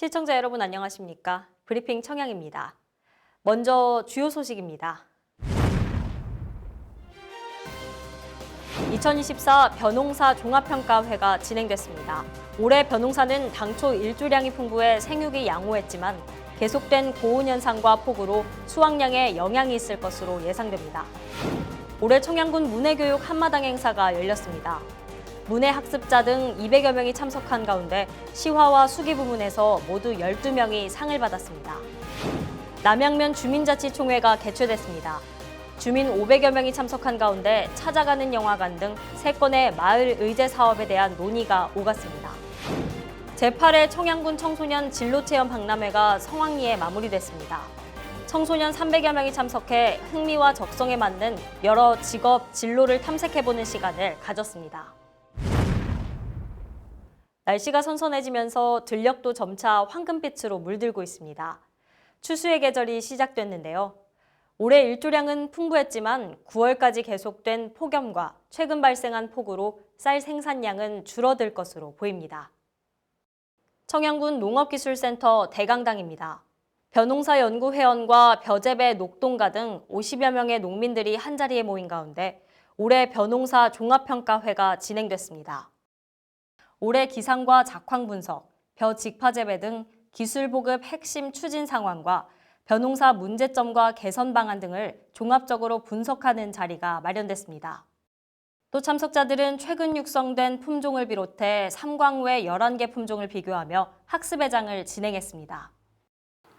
시청자 여러분 안녕하십니까? 브리핑 청양입니다. 먼저 주요 소식입니다. 2024 벼농사 종합평가회가 진행됐습니다. 올해 벼농사는 당초 일조량이 풍부해 생육이 양호했지만 계속된 고온 현상과 폭우로 수확량에 영향이 있을 것으로 예상됩니다. 올해 청양군 문해교육 한마당 행사가 열렸습니다. 문해 학습자 등 200여 명이 참석한 가운데 시화와 수기 부문에서 모두 12명이 상을 받았습니다. 남양면 주민자치총회가 개최됐습니다. 주민 500여 명이 참석한 가운데 찾아가는 영화관 등 3건의 마을 의제 사업에 대한 논의가 오갔습니다. 제8회 청양군 청소년 진로체험 박람회가 성황리에 마무리됐습니다. 청소년 300여 명이 참석해 흥미와 적성에 맞는 여러 직업, 진로를 탐색해보는 시간을 가졌습니다. 날씨가 선선해지면서 들녘도 점차 황금빛으로 물들고 있습니다. 추수의 계절이 시작됐는데요. 올해 일조량은 풍부했지만 9월까지 계속된 폭염과 최근 발생한 폭우로 쌀 생산량은 줄어들 것으로 보입니다. 청양군 농업기술센터 대강당입니다. 벼농사연구회원과 벼재배 녹동가 등 50여 명의 농민들이 한자리에 모인 가운데 올해 벼농사 종합평가회가 진행됐습니다. 올해 기상과 작황 분석, 벼 직파 재배 등 기술 보급 핵심 추진 상황과 벼농사 문제점과 개선 방안 등을 종합적으로 분석하는 자리가 마련됐습니다. 또 참석자들은 최근 육성된 품종을 비롯해 삼광외 11개 품종을 비교하며 학습회장을 진행했습니다.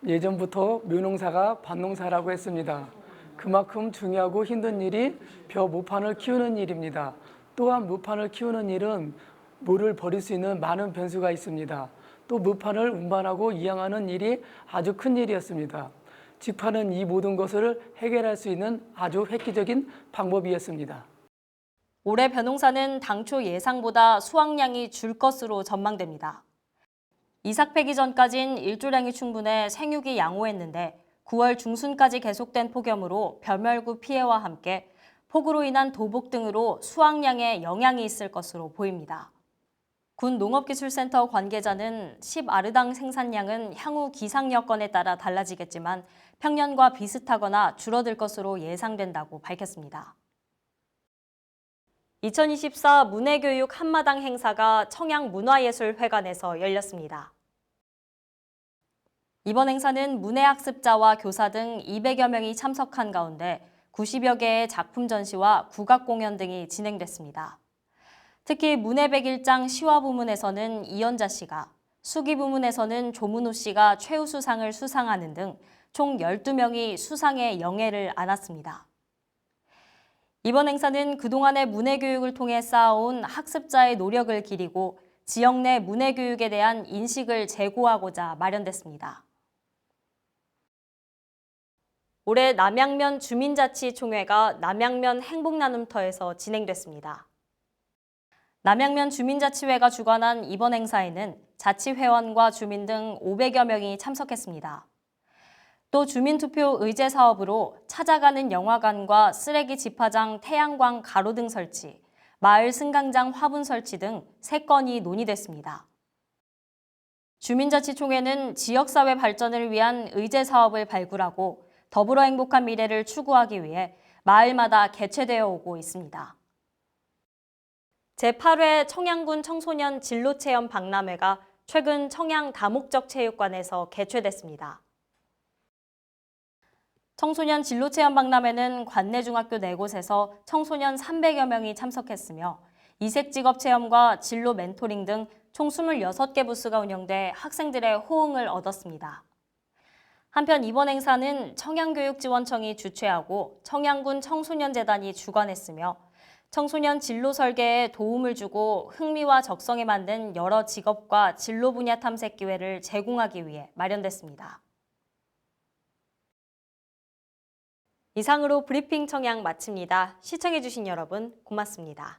예전부터 묘농사가 밭농사라고 했습니다. 그만큼 중요하고 힘든 일이 벼 모판을 키우는 일입니다. 또한 모판을 키우는 일은 물을 버릴 수 있는 많은 변수가 있습니다. 또 모판을 운반하고 이양하는 일이 아주 큰 일이었습니다. 직파는 이 모든 것을 해결할 수 있는 아주 획기적인 방법이었습니다. 올해 벼농사는 당초 예상보다 수확량이 줄 것으로 전망됩니다. 이삭 패기 전까진 일조량이 충분해 생육이 양호했는데 9월 중순까지 계속된 폭염으로 벼멸구 피해와 함께 폭우로 인한 도복 등으로 수확량에 영향이 있을 것으로 보입니다. 군 농업기술센터 관계자는 10아르당 생산량은 향후 기상 여건에 따라 달라지겠지만 평년과 비슷하거나 줄어들 것으로 예상된다고 밝혔습니다. 2024 문해교육 한마당 행사가 청양문화예술회관에서 열렸습니다. 이번 행사는 문해학습자와 교사 등 200여 명이 참석한 가운데 90여 개의 작품 전시와 국악 공연 등이 진행됐습니다. 특히 문해백일장 시화 부문에서는 이연자 씨가, 수기 부문에서는 조문우 씨가 최우수상을 수상하는 등 총 12명이 수상의 영예를 안았습니다. 이번 행사는 그동안의 문해교육을 통해 쌓아온 학습자의 노력을 기리고 지역 내 문해교육에 대한 인식을 제고하고자 마련됐습니다. 올해 남양면 주민자치총회가 남양면 행복나눔터에서 진행됐습니다. 남양면 주민자치회가 주관한 이번 행사에는 자치회원과 주민 등 500여 명이 참석했습니다. 또 주민투표 의제 사업으로 찾아가는 영화관과 쓰레기 집화장 태양광 가로등 설치, 마을 승강장 화분 설치 등 3건이 논의됐습니다. 주민자치총회는 지역사회 발전을 위한 의제 사업을 발굴하고 더불어 행복한 미래를 추구하기 위해 마을마다 개최되어 오고 있습니다. 제8회 청양군 청소년 진로체험 박람회가 최근 청양 다목적 체육관에서 개최됐습니다. 청소년 진로체험 박람회는 관내 중학교 4곳에서 청소년 300여 명이 참석했으며 이색직업체험과 진로 멘토링 등 총 26개 부스가 운영돼 학생들의 호응을 얻었습니다. 한편 이번 행사는 청양교육지원청이 주최하고 청양군 청소년재단이 주관했으며 청소년 진로 설계에 도움을 주고 흥미와 적성에 맞는 여러 직업과 진로 분야 탐색 기회를 제공하기 위해 마련됐습니다. 이상으로 브리핑 청양 마칩니다. 시청해주신 여러분 고맙습니다.